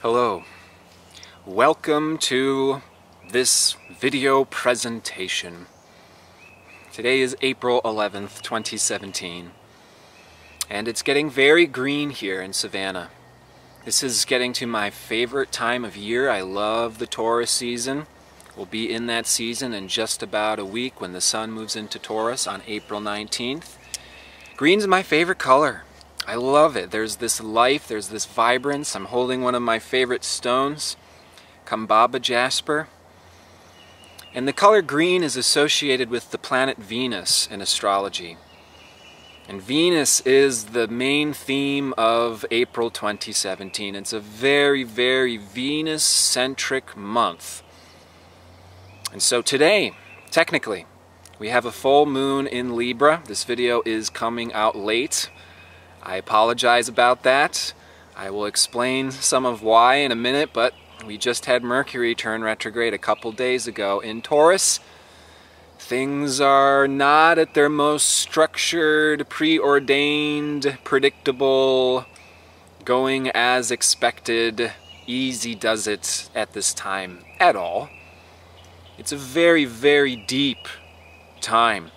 Hello, welcome to this video presentation. Today is April 11th, 2017, and it's getting very green here in Savannah. This is getting to my favorite time of year. I love the Taurus season. We'll be in that season in just about a week when the sun moves into Taurus on April 19th. Green's my favorite color. I love it. There's this life, there's this vibrance. I'm holding one of my favorite stones, Kambaba jasper. And the color green is associated with the planet Venus in astrology. And Venus is the main theme of April 2017. It's a very, very Venus-centric month. And so today, technically, we have a full moon in Libra. This video is coming out late. I apologize about that. I will explain some of why in a minute, but we just had Mercury turn retrograde a couple days ago in Taurus. Things are not at their most structured, preordained, predictable, going as expected, easy does it at this time at all. It's a very, very deep time.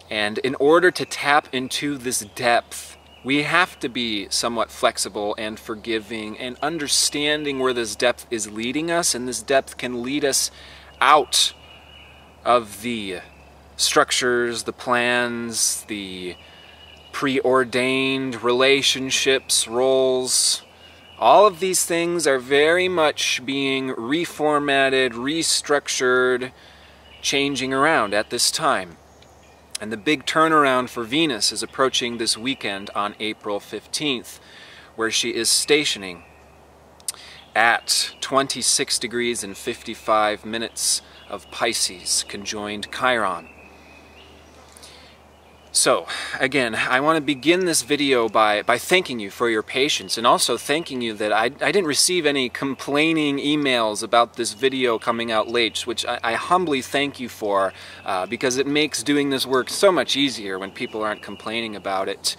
And in order to tap into this depth, we have to be somewhat flexible and forgiving and understanding where this depth is leading us, and this depth can lead us out of the structures, the plans, the preordained relationships, roles. All of these things are very much being reformatted, restructured, changing around at this time. And the big turnaround for Venus is approaching this weekend on April 15th, where she is stationing at 26 degrees and 55 minutes of Pisces, conjoined Chiron. So, again, I want to begin this video by thanking you for your patience, and also thanking you that I didn't receive any complaining emails about this video coming out late, which I humbly thank you for, because it makes doing this work so much easier when people aren't complaining about it.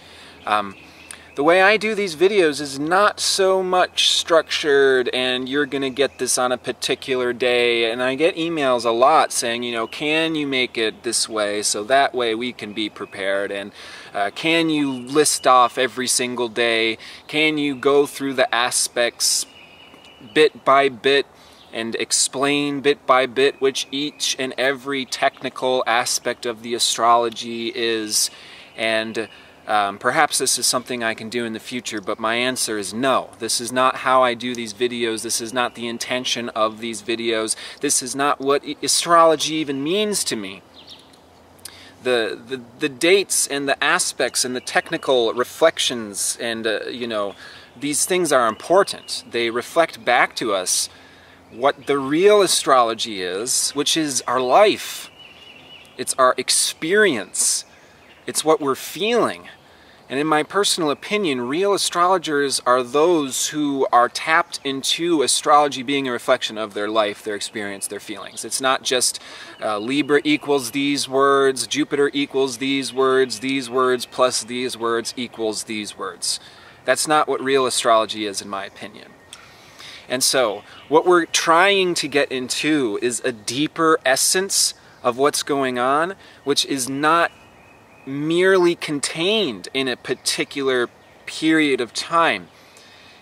The way I do these videos is not so much structured and you're going to get this on a particular day, and I get emails a lot saying, you know, can you make it this way so that way we can be prepared, and can you list off every single day, can you go through the aspects bit by bit and explain bit by bit which each and every technical aspect of the astrology is, and perhaps this is something I can do in the future, but my answer is no. This is not how I do these videos. This is not the intention of these videos. This is not what astrology even means to me. The dates and the aspects and the technical reflections and, you know, these things are important. They reflect back to us what the real astrology is, which is our life. It's our experience. It's what we're feeling. And in my personal opinion, real astrologers are those who are tapped into astrology being a reflection of their life, their experience, their feelings. It's not just Libra equals these words, Jupiter equals these words plus these words equals these words. That's not what real astrology is, in my opinion. And so, what we're trying to get into is a deeper essence of what's going on, which is not merely contained in a particular period of time.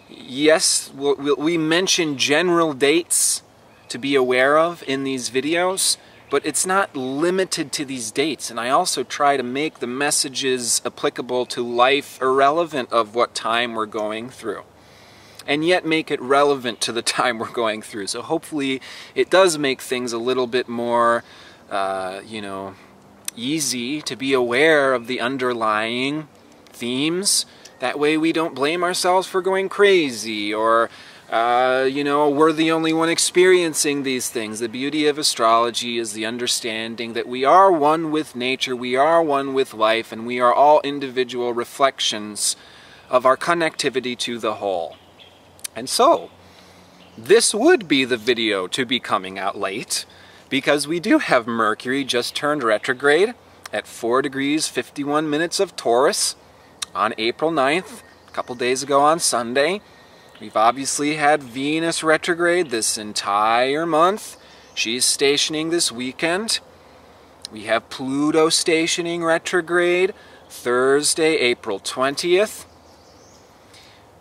Yes, we mention general dates to be aware of in these videos, but it's not limited to these dates. And I also try to make the messages applicable to life irrelevant of what time we're going through, and yet make it relevant to the time we're going through. So hopefully it does make things a little bit more, you know, easy to be aware of the underlying themes. That way we don't blame ourselves for going crazy, or you know, we're the only one experiencing these things. The beauty of astrology is the understanding that we are one with nature, we are one with life, and we are all individual reflections of our connectivity to the whole. And so, this would be the video to be coming out late, because we do have Mercury just turned retrograde at 4 degrees 51 minutes of Taurus on April 9th, a couple days ago on Sunday. We've obviously had Venus retrograde this entire month. She's stationing this weekend. We have Pluto stationing retrograde Thursday, April 20th.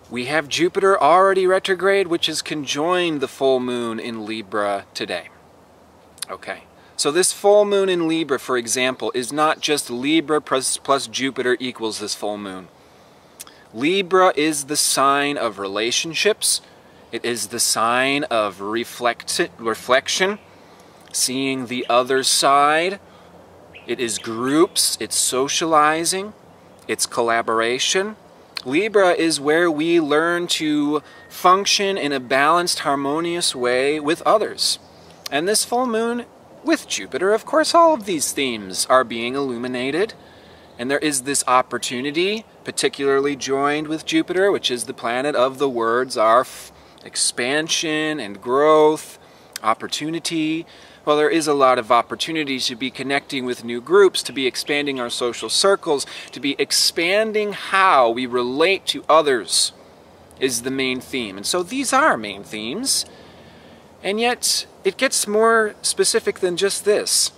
We have Jupiter already retrograde, which is conjoined the full moon in Libra today. Okay, so this full moon in Libra, for example, is not just Libra plus Jupiter equals this full moon. Libra is the sign of relationships. It is the sign of reflection, seeing the other side. It is groups, it's socializing, it's collaboration. Libra is where we learn to function in a balanced, harmonious way with others. And this full moon with Jupiter, of course, all of these themes are being illuminated. And there is this opportunity, particularly joined with Jupiter, which is the planet of the words, our expansion and growth, opportunity. Well, there is a lot of opportunity to be connecting with new groups, to be expanding our social circles, to be expanding how we relate to others is the main theme. And so these are main themes. And yet, it gets more specific than just this.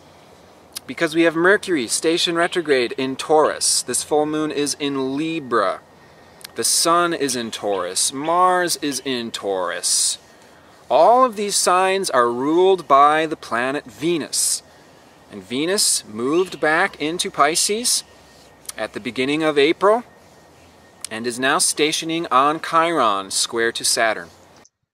Because we have Mercury station retrograde in Taurus. This full moon is in Libra. The Sun is in Taurus. Mars is in Taurus. All of these signs are ruled by the planet Venus. And Venus moved back into Pisces at the beginning of April and is now stationing on Chiron, square to Saturn.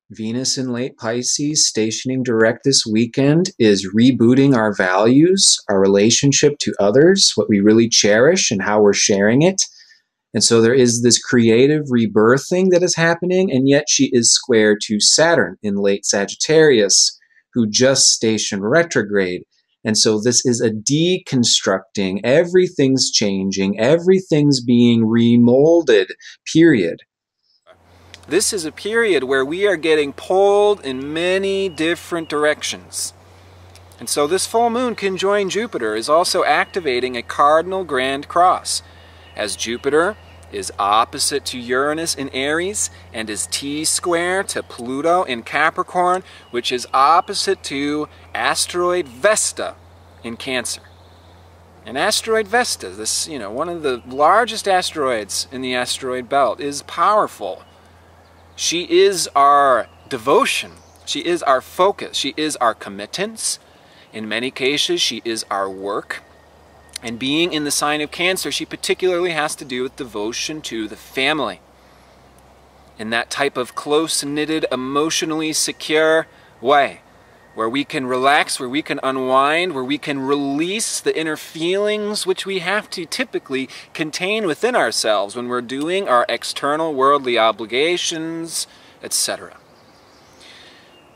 Venus in late Pisces, stationing direct this weekend, is rebooting our values, our relationship to others, what we really cherish and how we're sharing it. And so there is this creative rebirthing that is happening, and yet she is square to Saturn in late Sagittarius, who just stationed retrograde. And so this is a deconstructing, everything's changing, everything's being remolded, period. This is a period where we are getting pulled in many different directions. And so this full moon conjoined Jupiter is also activating a cardinal grand cross, as Jupiter is opposite to Uranus in Aries and is T-square to Pluto in Capricorn, which is opposite to asteroid Vesta in Cancer. And asteroid Vesta, this, one of the largest asteroids in the asteroid belt, is powerful. She is our devotion. She is our focus. She is our committance. In many cases, she is our work. And being in the sign of Cancer, she particularly has to do with devotion to the family. In that type of close-knitted, emotionally secure way, where we can relax, where we can unwind, where we can release the inner feelings which we have to typically contain within ourselves when we're doing our external worldly obligations, etc.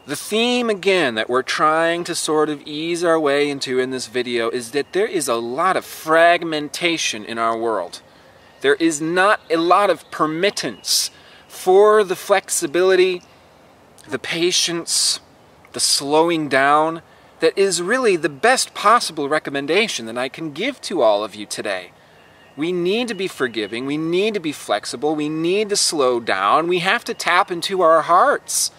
The theme, again, that we're trying to sort of ease our way into in this video is that there is a lot of fragmentation in our world. There is not a lot of permittance for the flexibility, the patience, the slowing down that is really the best possible recommendation that I can give to all of you today. We need to be forgiving, we need to be flexible, we need to slow down, we have to tap into our hearts.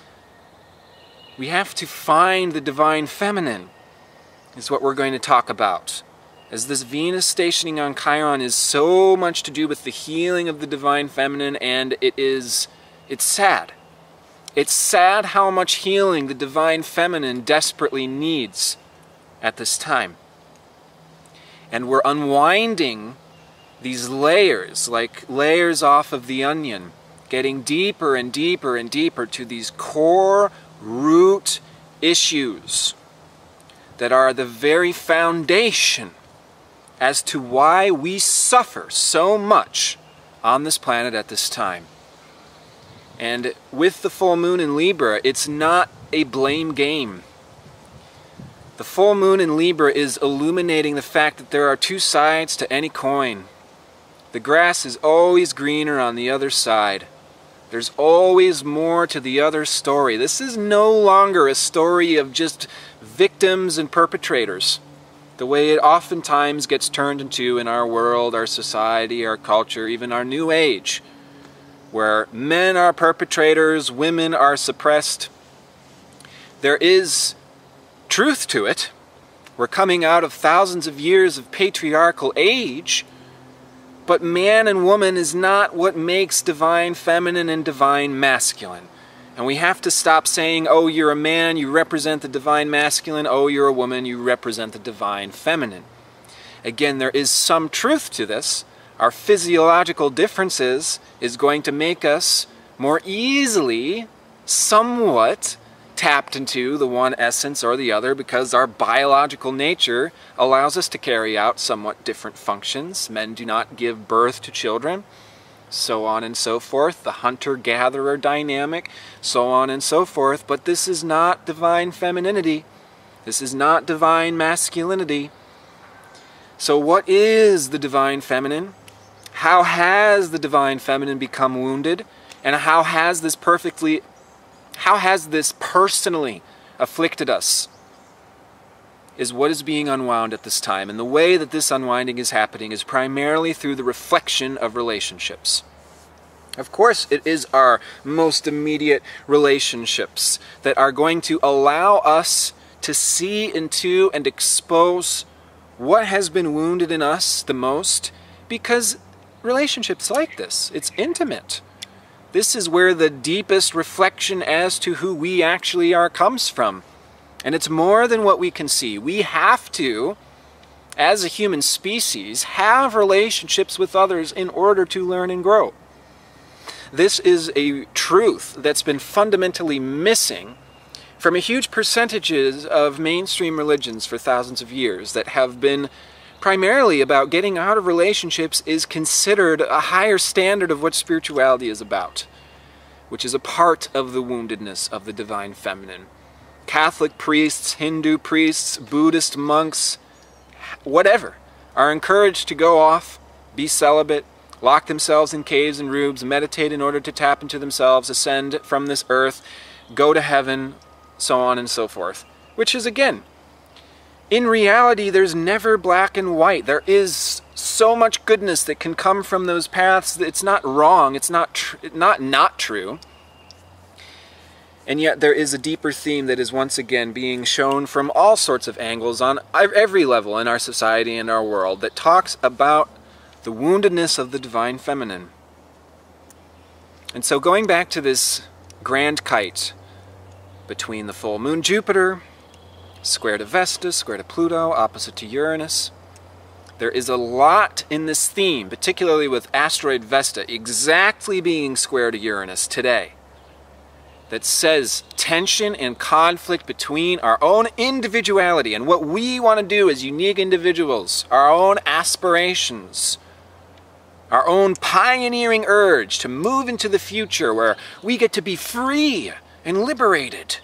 We have to find the divine feminine, is what we're going to talk about. As this Venus stationing on Chiron is so much to do with the healing of the divine feminine, and it's sad. It's sad how much healing the divine feminine desperately needs at this time. And we're unwinding these layers, like layers off of the onion, getting deeper and deeper and deeper to these core root issues that are the very foundation as to why we suffer so much on this planet at this time. And with the full moon in Libra, it's not a blame game. The full moon in Libra is illuminating the fact that there are two sides to any coin. The grass is always greener on the other side. There's always more to the other story. This is no longer a story of just victims and perpetrators, the way it oftentimes gets turned into in our world, our society, our culture, even our new age. where men are perpetrators, women are suppressed. There is truth to it. We're coming out of thousands of years of patriarchal age, but man and woman is not what makes divine feminine and divine masculine. And we have to stop saying, oh, you're a man, you represent the divine masculine, oh, you're a woman, you represent the divine feminine. Again, there is some truth to this. Our physiological differences is going to make us more easily, somewhat, tapped into the one essence or the other, because our biological nature allows us to carry out somewhat different functions. Men do not give birth to children, so on and so forth. The hunter-gatherer dynamic, so on and so forth. But this is not divine femininity. This is not divine masculinity. So what is the divine feminine? How has the divine feminine become wounded? And how has this personally afflicted us? Is what is being unwound at this time. And the way that this unwinding is happening is primarily through the reflection of relationships. Of course, it is our most immediate relationships that are going to allow us to see into and expose what has been wounded in us the most, because relationships like this, it's intimate. This is where the deepest reflection as to who we actually are comes from. And it's more than what we can see. We have to, as a human species, have relationships with others in order to learn and grow. This is a truth that's been fundamentally missing from a huge percentages of mainstream religions for thousands of years that have been primarily about getting out of relationships is considered a higher standard of what spirituality is about, which is a part of the woundedness of the divine feminine. Catholic priests, Hindu priests, Buddhist monks, whatever, are encouraged to go off, be celibate, lock themselves in caves and rooms, meditate in order to tap into themselves, ascend from this earth, go to heaven, so on and so forth. Which is, again, in reality, there's never black and white. There is so much goodness that can come from those paths that it's not wrong, it's not true. And yet there is a deeper theme that is once again being shown from all sorts of angles on every level in our society and our world that talks about the woundedness of the divine feminine. And so going back to this grand kite between the full moon Jupiter, square to Vesta, square to Pluto, opposite to Uranus, there is a lot in this theme, particularly with asteroid Vesta exactly being square to Uranus today, that says tension and conflict between our own individuality and what we want to do as unique individuals, our own aspirations, our own pioneering urge to move into the future where we get to be free and liberated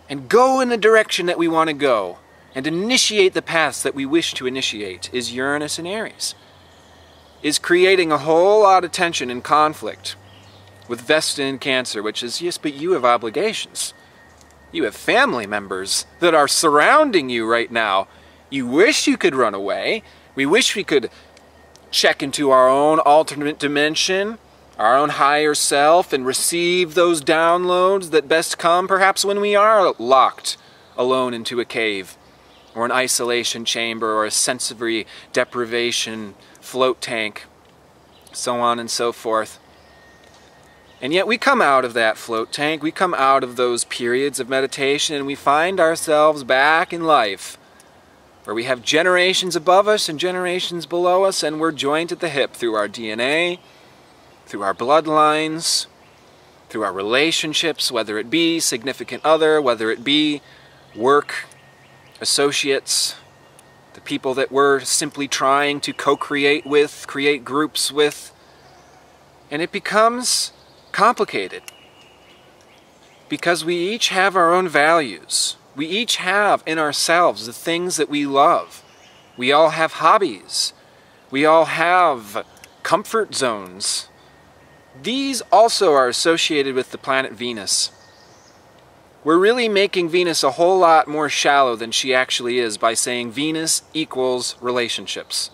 and go in the direction that we want to go and initiate the paths that we wish to initiate, is Uranus in Aries, is creating a whole lot of tension and conflict with Vesta in Cancer, which is, yes, but you have obligations. You have family members that are surrounding you right now. You wish you could run away. We wish we could check into our own alternate dimension, our own higher self, and receive those downloads that best come perhaps when we are locked alone into a cave, or an isolation chamber, or a sensory deprivation float tank, so on and so forth. And yet we come out of that float tank, we come out of those periods of meditation, and we find ourselves back in life, where we have generations above us and generations below us, and we're joined at the hip through our DNA, through our bloodlines, through our relationships, whether it be significant other, whether it be work, associates, the people that we're simply trying to co-create with, create groups with. And it becomes complicated because we each have our own values. We each have in ourselves the things that we love. We all have hobbies. We all have comfort zones. These also are associated with the planet Venus. We're really making Venus a whole lot more shallow than she actually is by saying Venus equals relationships.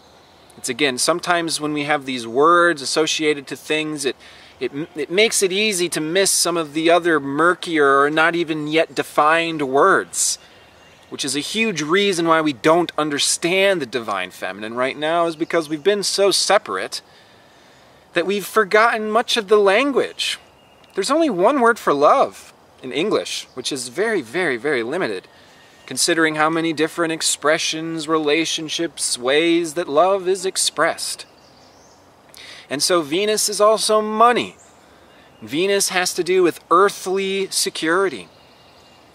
It's again, sometimes when we have these words associated to things, it It makes it easy to miss some of the other murkier or not even yet defined words, which is a huge reason why we don't understand the divine feminine right now, is because we've been so separate that we've forgotten much of the language. There's only one word for love in English, which is very, very, very limited, considering how many different expressions, relationships, ways that love is expressed. And so Venus is also money. Venus has to do with earthly security,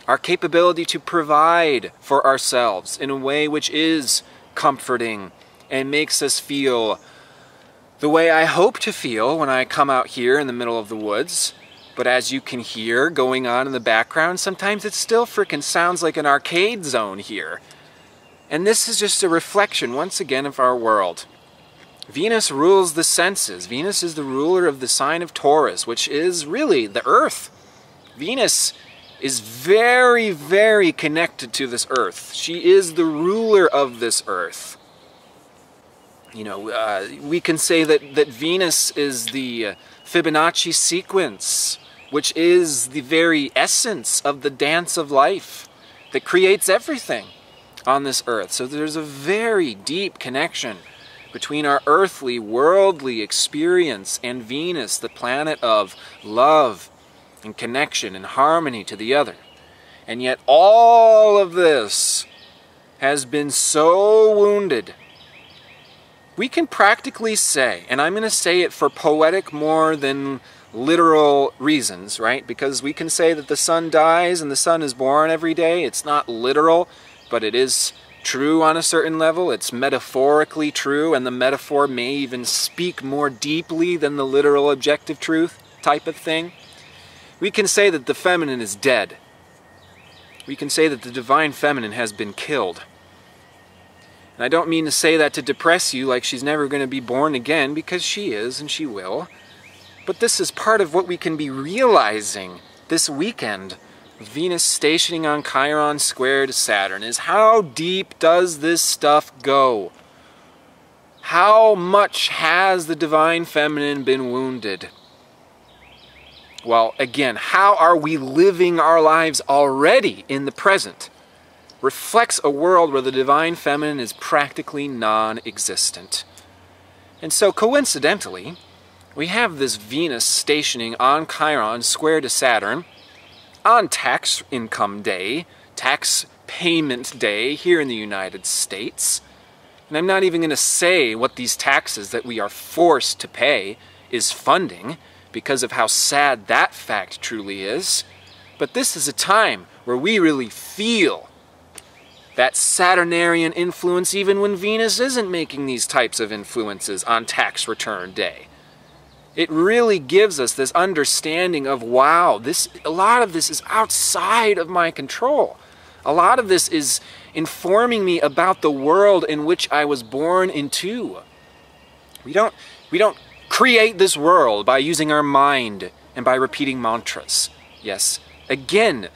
our capability to provide for ourselves in a way which is comforting and makes us feel the way I hope to feel when I come out here in the middle of the woods. But as you can hear going on in the background, sometimes it still frickin' sounds like an arcade zone here. And this is just a reflection, once again, of our world. Venus rules the senses. Venus is the ruler of the sign of Taurus, which is really the earth. Venus is very, very connected to this earth. She is the ruler of this earth. You know, we can say that Venus is the Fibonacci sequence, which is the very essence of the dance of life that creates everything on this earth. So there's a very deep connection between our earthly, worldly experience and Venus, the planet of love and connection and harmony to the other. And yet all of this has been so wounded. We can practically say, and I'm going to say it for poetic more than literal reasons, right? Because we can say that the sun dies and the sun is born every day. It's not literal, but it is true on a certain level. It's metaphorically true, and the metaphor may even speak more deeply than the literal objective truth type of thing. We can say that the feminine is dead. We can say that the divine feminine has been killed. And I don't mean to say that to depress you like she's never going to be born again, because she is and she will. But this is part of what we can be realizing this weekend. Venus stationing on Chiron square to Saturn is how deep does this stuff go? How much has the divine feminine been wounded? Well, again, how are we living our lives already in the present? Reflects a world where the divine feminine is practically non-existent. And so coincidentally, we have this Venus stationing on Chiron square to Saturn on tax income day, tax payment day here in the United States. And I'm not even going to say what these taxes that we are forced to pay is funding, because of how sad that fact truly is. But this is a time where we really feel that Saturnarian influence even when Venus isn't making these types of influences on tax return day. It really gives us this understanding of, wow, a lot of this is outside of my control. A lot of this is informing me about the world in which I was born into. We don't create this world by using our mind and by repeating mantras. Yes, again,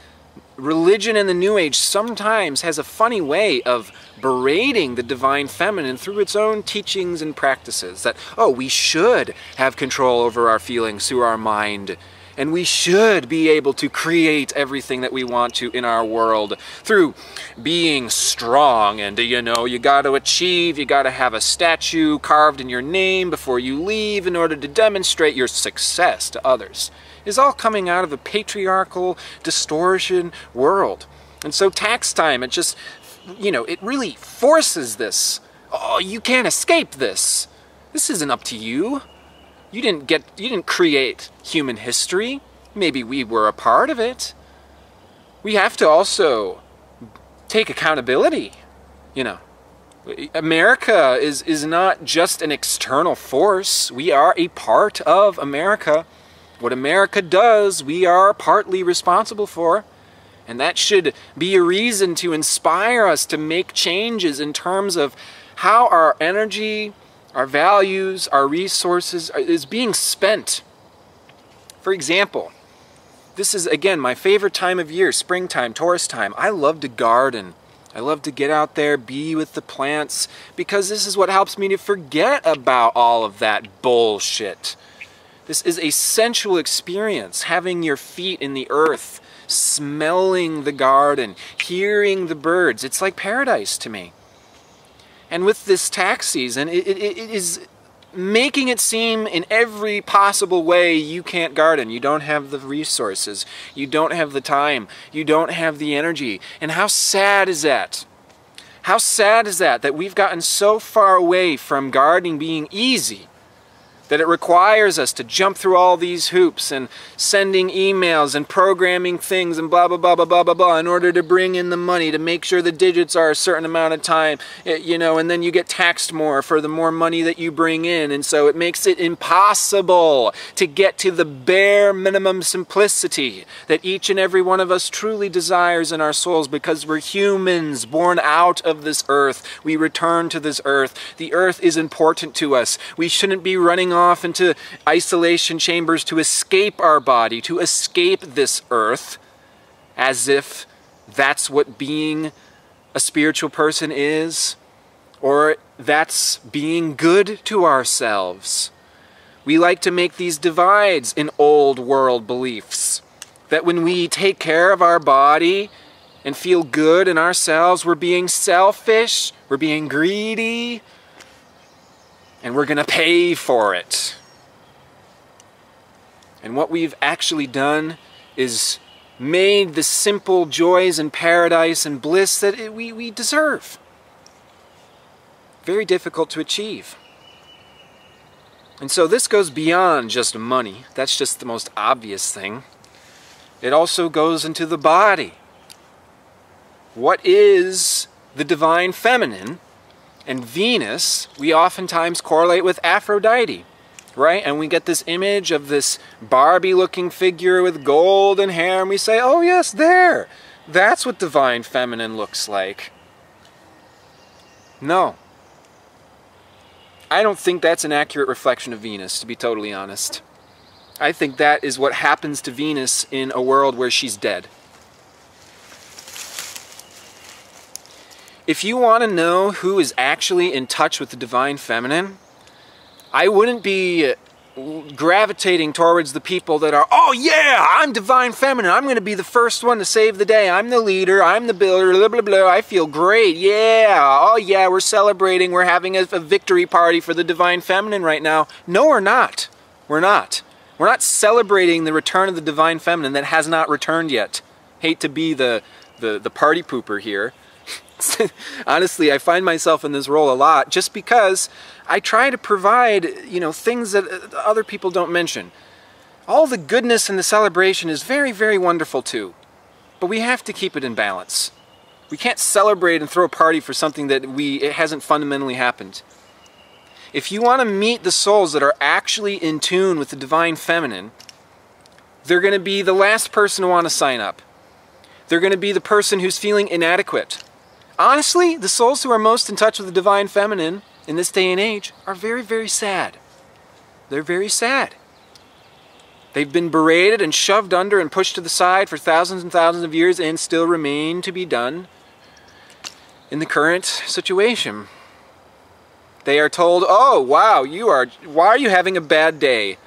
religion in the New Age sometimes has a funny way of berating the divine feminine through its own teachings and practices. That, oh, we should have control over our feelings through our mind, and we should be able to create everything that we want to in our world through being strong. And, you know, you got to achieve, you got to have a statue carved in your name before you leave in order to demonstrate your success to others. Is all coming out of a patriarchal distortion world. And so tax time, it just, you know, it really forces this. Oh, you can't escape this. This isn't up to you. You didn't create human history. Maybe we were a part of it. We have to also take accountability, you know. America is not just an external force. We are a part of America. What America does, we are partly responsible for. And that should be a reason to inspire us to make changes in terms of how our energy, our values, our resources is being spent. For example, this is, again, my favorite time of year, springtime, Taurus time. I love to garden. I love to get out there, be with the plants, because this is what helps me to forget about all of that bullshit. This is a sensual experience, having your feet in the earth, smelling the garden, hearing the birds. It's like paradise to me. And with this tax season, it is making it seem in every possible way you can't garden. You don't have the resources. You don't have the time. You don't have the energy. And how sad is that? How sad is that we've gotten so far away from gardening being easy, that it requires us to jump through all these hoops and sending emails and programming things and blah, blah, blah, blah, blah, blah, blah, in order to bring in the money, to make sure the digits are a certain amount of time, you know, and then you get taxed more for the more money that you bring in. And so it makes it impossible to get to the bare minimum simplicity that each and every one of us truly desires in our souls, because we're humans born out of this earth. We return to this earth. The earth is important to us. We shouldn't be running off into isolation chambers to escape our body, to escape this earth, as if that's what being a spiritual person is, or that's being good to ourselves. We like to make these divides in old world beliefs, that when we take care of our body and feel good in ourselves, we're being selfish, we're being greedy, and we're going to pay for it. And what we've actually done is made the simple joys and paradise and bliss that we deserve very difficult to achieve. And so this goes beyond just money. That's just the most obvious thing. It also goes into the body. What is the divine feminine? And Venus, we oftentimes correlate with Aphrodite, right? And we get this image of this Barbie-looking figure with golden hair, and we say, oh yes, there! That's what divine feminine looks like. No. I don't think that's an accurate reflection of Venus, to be totally honest. I think that is what happens to Venus in a world where she's dead. If you want to know who is actually in touch with the divine feminine, I wouldn't be gravitating towards the people that are, oh yeah, I'm divine feminine, I'm going to be the first one to save the day, I'm the leader, I'm the builder, blah, blah, blah, I feel great, yeah, oh yeah, we're celebrating, we're having a victory party for the divine feminine right now. No, we're not. We're not. We're not celebrating the return of the divine feminine that has not returned yet. Hate to be the party pooper here. Honestly, I find myself in this role a lot just because I try to provide, you know, things that other people don't mention. All the goodness and the celebration is very, very wonderful too, but we have to keep it in balance. We can't celebrate and throw a party for something that it hasn't fundamentally happened. If you want to meet the souls that are actually in tune with the divine feminine, they're going to be the last person to want to sign up. They're going to be the person who's feeling inadequate. Honestly, the souls who are most in touch with the divine feminine in this day and age are very, very sad. They're very sad. They've been berated and shoved under and pushed to the side for thousands and thousands of years and still remain to be done in the current situation. They are told, oh, wow, why are you having a bad day?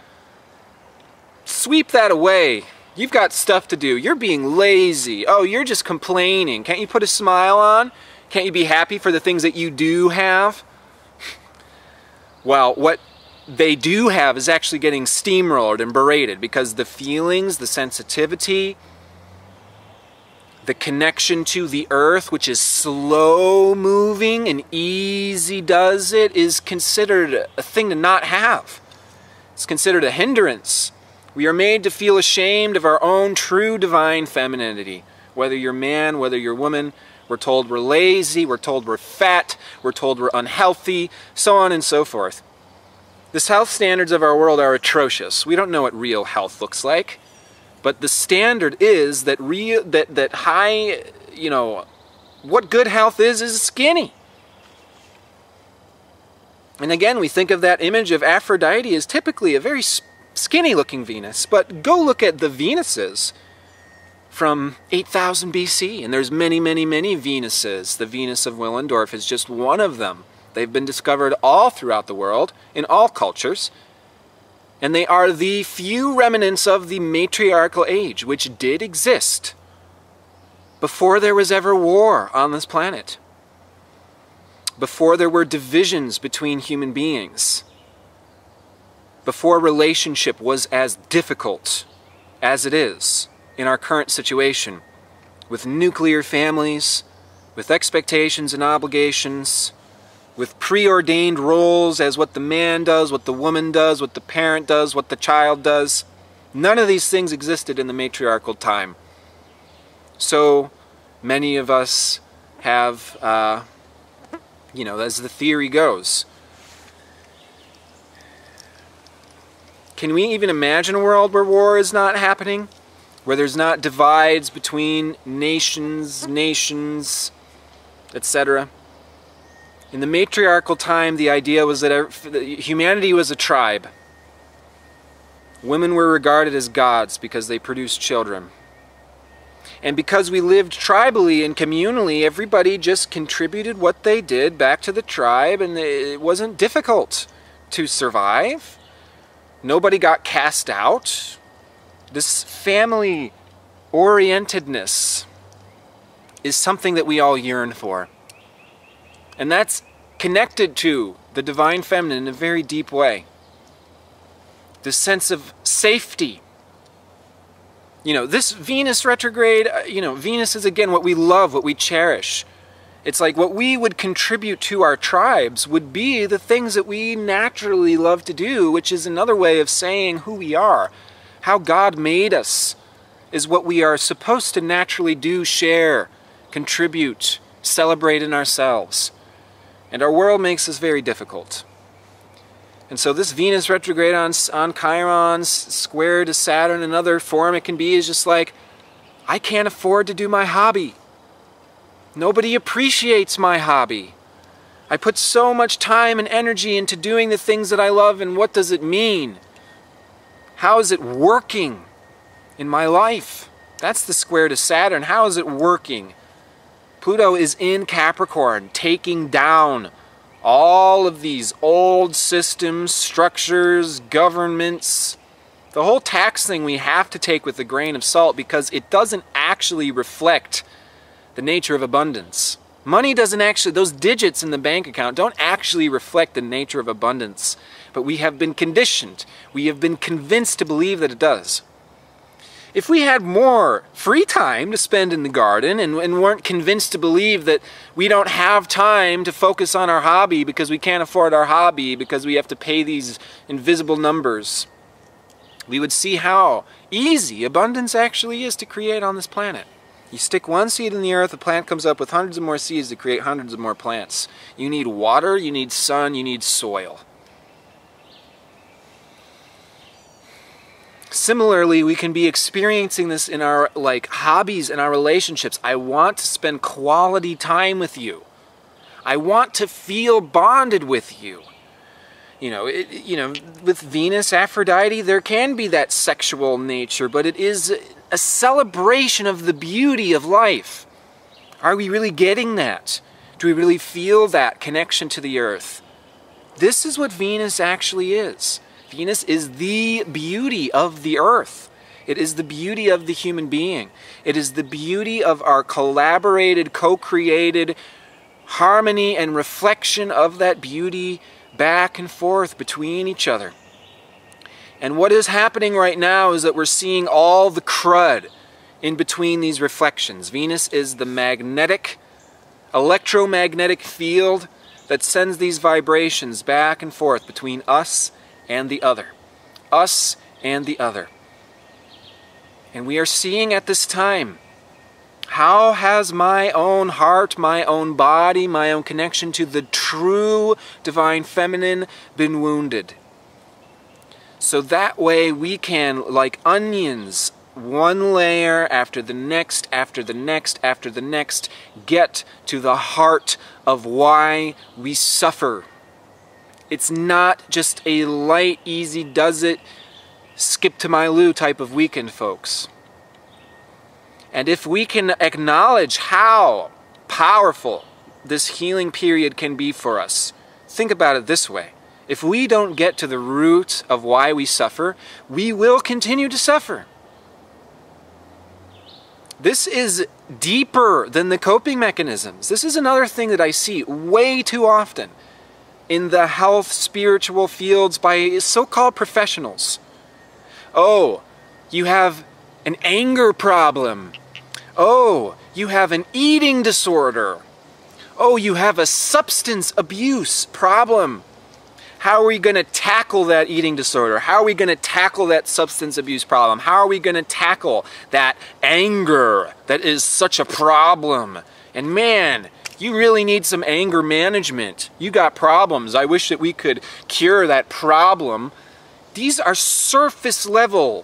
Sweep that away. You've got stuff to do. You're being lazy. Oh, you're just complaining. Can't you put a smile on? Can't you be happy for the things that you do have? Well, what they do have is actually getting steamrolled and berated because the feelings, the sensitivity, the connection to the earth, which is slow moving and easy does it, is considered a thing to not have. It's considered a hindrance. We are made to feel ashamed of our own true divine femininity. Whether you're man, whether you're woman, we're told we're lazy, we're told we're fat, we're told we're unhealthy, so on and so forth. The health standards of our world are atrocious. We don't know what real health looks like. But the standard is that high, you know, what good health is skinny. And again, we think of that image of Aphrodite as typically a very skinny-looking Venus. But go look at the Venuses from 8000 BC, and there's many, many, many Venuses. The Venus of Willendorf is just one of them. They've been discovered all throughout the world, in all cultures. And they are the few remnants of the matriarchal age, which did exist before there was ever war on this planet. Before there were divisions between human beings. Before relationship was as difficult as it is in our current situation, with nuclear families, with expectations and obligations, with preordained roles as what the man does, what the woman does, what the parent does, what the child does. None of these things existed in the matriarchal time. So many of us have, as the theory goes. Can we even imagine a world where war is not happening? Where there's not divides between nations, etc.? In the matriarchal time, the idea was that humanity was a tribe. Women were regarded as gods because they produced children. And because we lived tribally and communally, everybody just contributed what they did back to the tribe, and it wasn't difficult to survive. Nobody got cast out. This family-orientedness is something that we all yearn for. And that's connected to the divine feminine in a very deep way. This sense of safety. This Venus retrograde, Venus is again what we love, what we cherish. It's like what we would contribute to our tribes would be the things that we naturally love to do, which is another way of saying who we are. How God made us is what we are supposed to naturally do, share, contribute, celebrate in ourselves. And our world makes this very difficult. And so this Venus retrograde on Chiron, square to Saturn, another form it can be is just like, I can't afford to do my hobby. Nobody appreciates my hobby. I put so much time and energy into doing the things that I love, and what does it mean? How is it working in my life? That's the square to Saturn. How is it working? Pluto is in Capricorn, taking down all of these old systems, structures, governments. The whole tax thing we have to take with a grain of salt because it doesn't actually reflect the nature of abundance. Money doesn't actually, those digits in the bank account don't actually reflect the nature of abundance. But we have been conditioned. We have been convinced to believe that it does. If we had more free time to spend in the garden and weren't convinced to believe that we don't have time to focus on our hobby because we can't afford our hobby because we have to pay these invisible numbers, we would see how easy abundance actually is to create on this planet. You stick one seed in the earth, a plant comes up with hundreds of more seeds to create hundreds of more plants. You need water, you need sun, you need soil. Similarly, we can be experiencing this in our hobbies and our relationships. I want to spend quality time with you. I want to feel bonded with you. With Venus, Aphrodite, there can be that sexual nature, but it is a celebration of the beauty of life. Are we really getting that? Do we really feel that connection to the earth? This is what Venus actually is. Venus is the beauty of the earth. It is the beauty of the human being. It is the beauty of our collaborated, co-created harmony and reflection of that beauty back and forth between each other. And what is happening right now is that we're seeing all the crud in between these reflections. Venus is the magnetic, electromagnetic field that sends these vibrations back and forth between us and the other. Us and the other. And we are seeing at this time, how has my own heart, my own body, my own connection to the true divine feminine been wounded? So that way we can, like onions, one layer after the next, after the next, after the next, get to the heart of why we suffer. It's not just a light, easy, does it, skip to my loo type of weekend, folks. And if we can acknowledge how powerful this healing period can be for us, think about it this way. If we don't get to the root of why we suffer, we will continue to suffer. This is deeper than the coping mechanisms. This is another thing that I see way too often in the health, spiritual fields by so-called professionals. Oh, you have an anger problem. Oh, you have an eating disorder. Oh, you have a substance abuse problem. How are we going to tackle that eating disorder? How are we going to tackle that substance abuse problem? How are we going to tackle that anger that is such a problem? And man, you really need some anger management. You got problems. I wish that we could cure that problem. These are surface level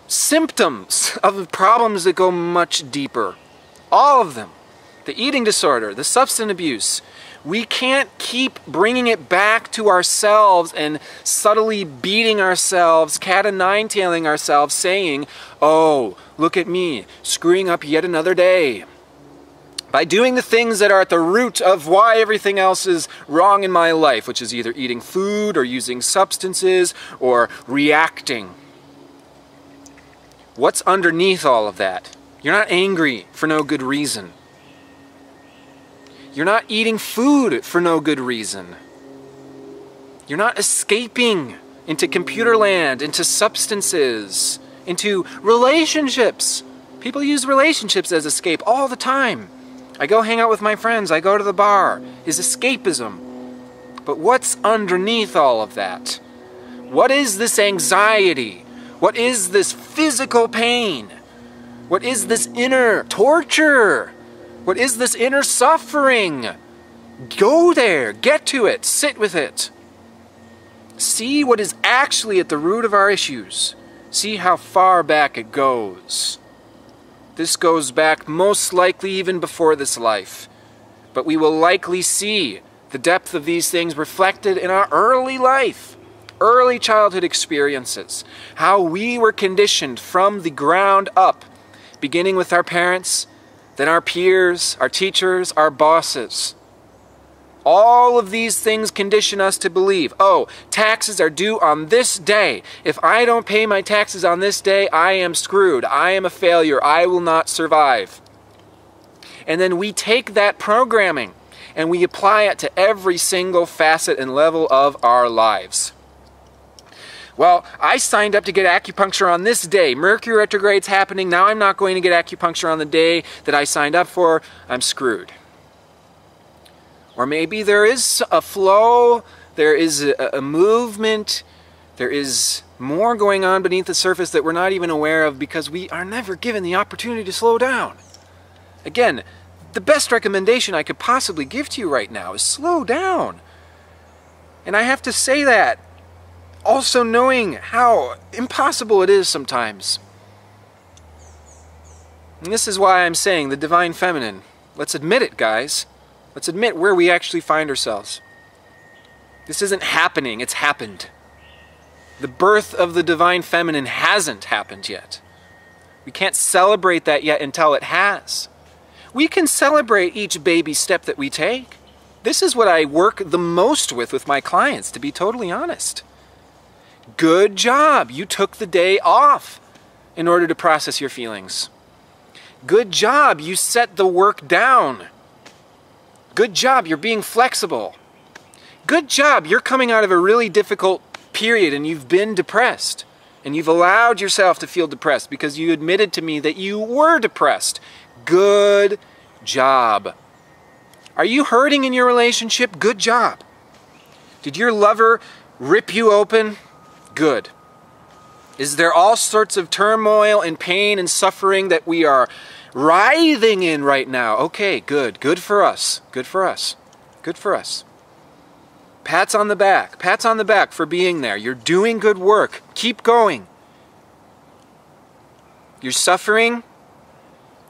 symptoms of problems that go much deeper. All of them. The eating disorder, the substance abuse. We can't keep bringing it back to ourselves and subtly beating ourselves, cat and nine-tailing ourselves, saying, oh, look at me, screwing up yet another day. By doing the things that are at the root of why everything else is wrong in my life, which is either eating food or using substances or reacting. What's underneath all of that? You're not angry for no good reason. You're not eating food for no good reason. You're not escaping into computer land, into substances, into relationships. People use relationships as escape all the time. I go hang out with my friends, I go to the bar, is escapism. But what's underneath all of that? What is this anxiety? What is this physical pain? What is this inner torture? What is this inner suffering? Go there, get to it, sit with it. See what is actually at the root of our issues. See how far back it goes. This goes back most likely even before this life. But we will likely see the depth of these things reflected in our early life, early childhood experiences. How we were conditioned from the ground up, beginning with our parents, then our peers, our teachers, our bosses. All of these things condition us to believe, oh, taxes are due on this day. If I don't pay my taxes on this day, I am screwed. I am a failure. I will not survive. And then we take that programming and we apply it to every single facet and level of our lives. Well, I signed up to get acupuncture on this day. Mercury retrograde's happening. Now I'm not going to get acupuncture on the day that I signed up for. I'm screwed. Or maybe there is a flow, there is a movement, there is more going on beneath the surface that we're not even aware of because we are never given the opportunity to slow down. Again, the best recommendation I could possibly give to you right now is slow down. And I have to say that, also knowing how impossible it is sometimes. And this is why I'm saying the divine feminine. Let's admit it, guys. Let's admit where we actually find ourselves. This isn't happening, it's happened. The birth of the divine feminine hasn't happened yet. We can't celebrate that yet until it has. We can celebrate each baby step that we take. This is what I work the most with my clients, to be totally honest. Good job, you took the day off in order to process your feelings. Good job, you set the work down. Good job, you're being flexible. Good job, you're coming out of a really difficult period and you've been depressed. And you've allowed yourself to feel depressed because you admitted to me that you were depressed. Good job. Are you hurting in your relationship? Good job. Did your lover rip you open? Good. Is there all sorts of turmoil and pain and suffering that we are writhing in right now? Okay, good. Good for us. Good for us. Good for us. Pats on the back. Pats on the back for being there. You're doing good work. Keep going. You're suffering.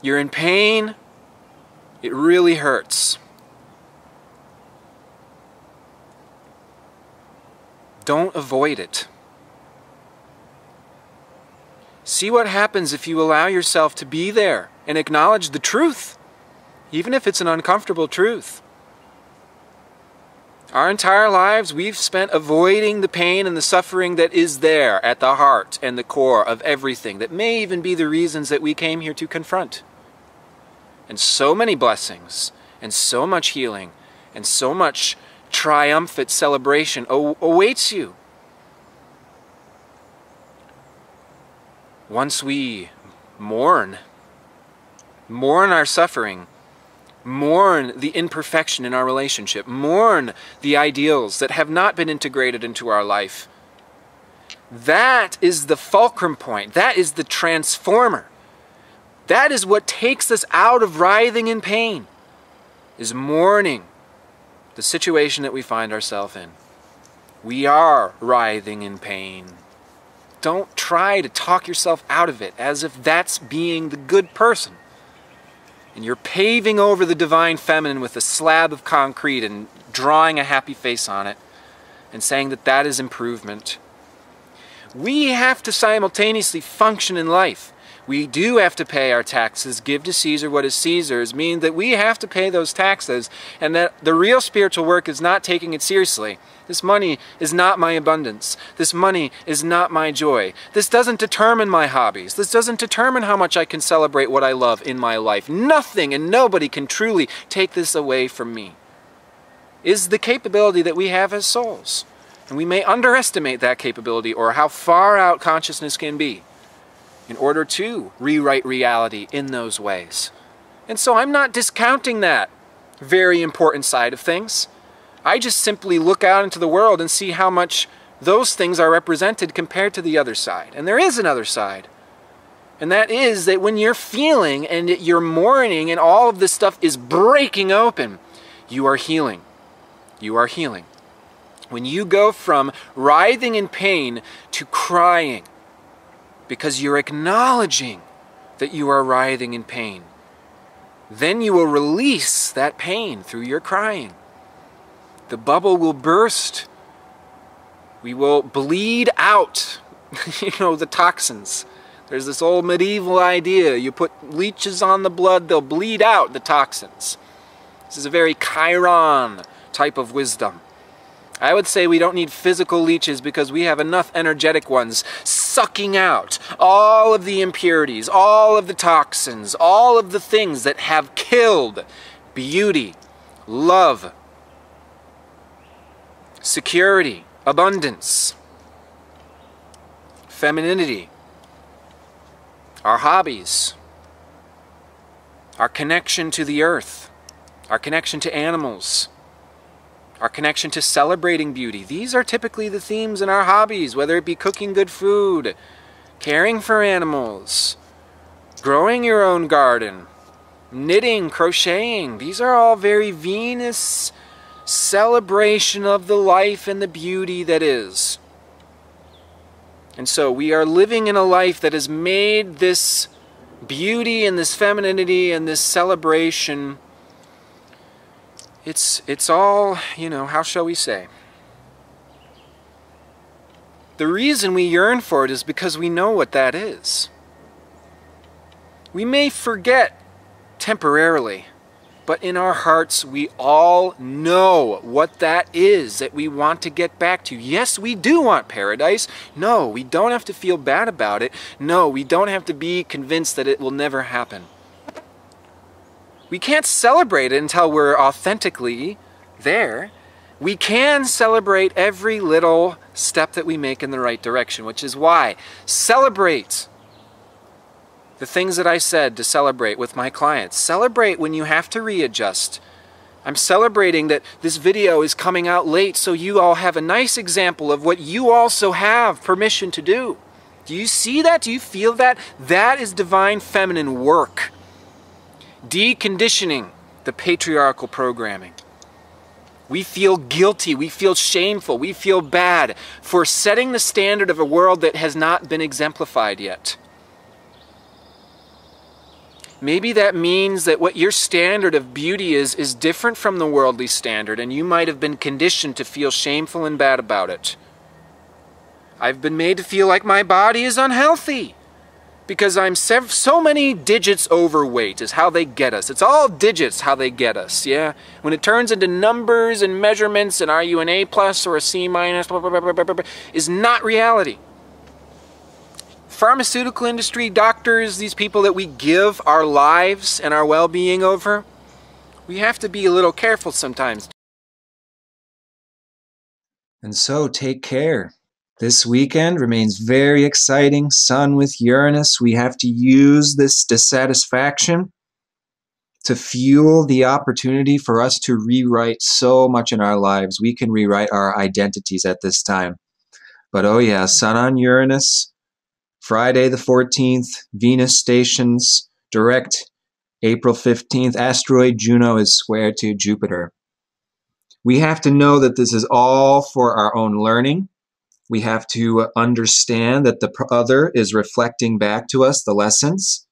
You're in pain. It really hurts. Don't avoid it. See what happens if you allow yourself to be there and acknowledge the truth, even if it's an uncomfortable truth. Our entire lives we've spent avoiding the pain and the suffering that is there at the heart and the core of everything, that may even be the reasons that we came here to confront. And so many blessings, and so much healing, and so much triumphant celebration awaits you once we mourn our suffering, mourn the imperfection in our relationship, mourn the ideals that have not been integrated into our life. That is the fulcrum point. That is the transformer. That is what takes us out of writhing in pain, is mourning the situation that we find ourselves in. We are writhing in pain. Don't try to talk yourself out of it as if that's being the good person. And you're paving over the divine feminine with a slab of concrete and drawing a happy face on it and saying that that is improvement. We have to simultaneously function in life. We do have to pay our taxes. Give to Caesar what is Caesar's means that we have to pay those taxes, and that the real spiritual work is not taking it seriously. This money is not my abundance. This money is not my joy. This doesn't determine my hobbies. This doesn't determine how much I can celebrate what I love in my life. Nothing and nobody can truly take this away from me. Is the capability that we have as souls. And we may underestimate that capability or how far out consciousness can be in order to rewrite reality in those ways. And so I'm not discounting that very important side of things. I just simply look out into the world and see how much those things are represented compared to the other side. And there is another side. And that is that when you're feeling and you're mourning and all of this stuff is breaking open, you are healing. You are healing. When you go from writhing in pain to crying, because you're acknowledging that you are writhing in pain, then you will release that pain through your crying. The bubble will burst. We will bleed out, the toxins. There's this old medieval idea. You put leeches on the blood, they'll bleed out the toxins. This is a very Chiron type of wisdom. I would say we don't need physical leeches because we have enough energetic ones sucking out all of the impurities, all of the toxins, all of the things that have killed beauty, love, security, abundance, femininity, our hobbies, our connection to the earth, our connection to animals, our connection to celebrating beauty. These are typically the themes in our hobbies, whether it be cooking good food, caring for animals, growing your own garden, knitting, crocheting. These are all very Venus celebration of the life and the beauty that is. And so we are living in a life that has made this beauty and this femininity and this celebration, it's all, how shall we say? The reason we yearn for it is because we know what that is. We may forget temporarily, but in our hearts we all know what that is that we want to get back to. Yes, we do want paradise. No, we don't have to feel bad about it. No, we don't have to be convinced that it will never happen. We can't celebrate it until we're authentically there. We can celebrate every little step that we make in the right direction, which is why celebrate the things that I said to celebrate with my clients. Celebrate when you have to readjust. I'm celebrating that this video is coming out late so you all have a nice example of what you also have permission to do. Do you see that? Do you feel that? That is divine feminine work. Deconditioning the patriarchal programming. We feel guilty, we feel shameful, we feel bad for setting the standard of a world that has not been exemplified yet. Maybe that means that what your standard of beauty is different from the worldly standard, and you might have been conditioned to feel shameful and bad about it. I've been made to feel like my body is unhealthy. because I'm so many digits overweight is how they get us. It's all digits how they get us, yeah? When it turns into numbers and measurements and are you an A plus or a C minus, blah, blah, blah, blah, blah, blah, is not reality. Pharmaceutical industry, doctors, these people that we give our lives and our well-being over, we have to be a little careful sometimes. And so take care. This weekend remains very exciting. Sun with Uranus. We have to use this dissatisfaction to fuel the opportunity for us to rewrite so much in our lives. We can rewrite our identities at this time. But oh yeah, Sun on Uranus, Friday the 14th, Venus stations direct April 15th. Asteroid Juno is square to Jupiter. We have to know that this is all for our own learning. We have to understand that the other is reflecting back to us the lessons,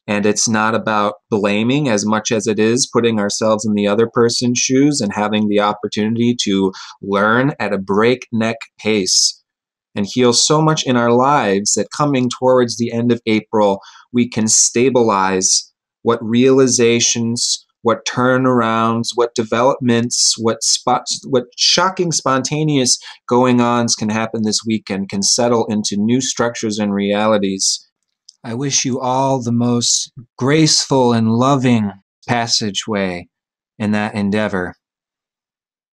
and it's not about blaming as much as it is putting ourselves in the other person's shoes and having the opportunity to learn at a breakneck pace and heal so much in our lives that coming towards the end of April, we can stabilize what realizations, what turnarounds, what developments, what shocking spontaneous going-ons can happen this weekend, can settle into new structures and realities. I wish you all the most graceful and loving passageway in that endeavor.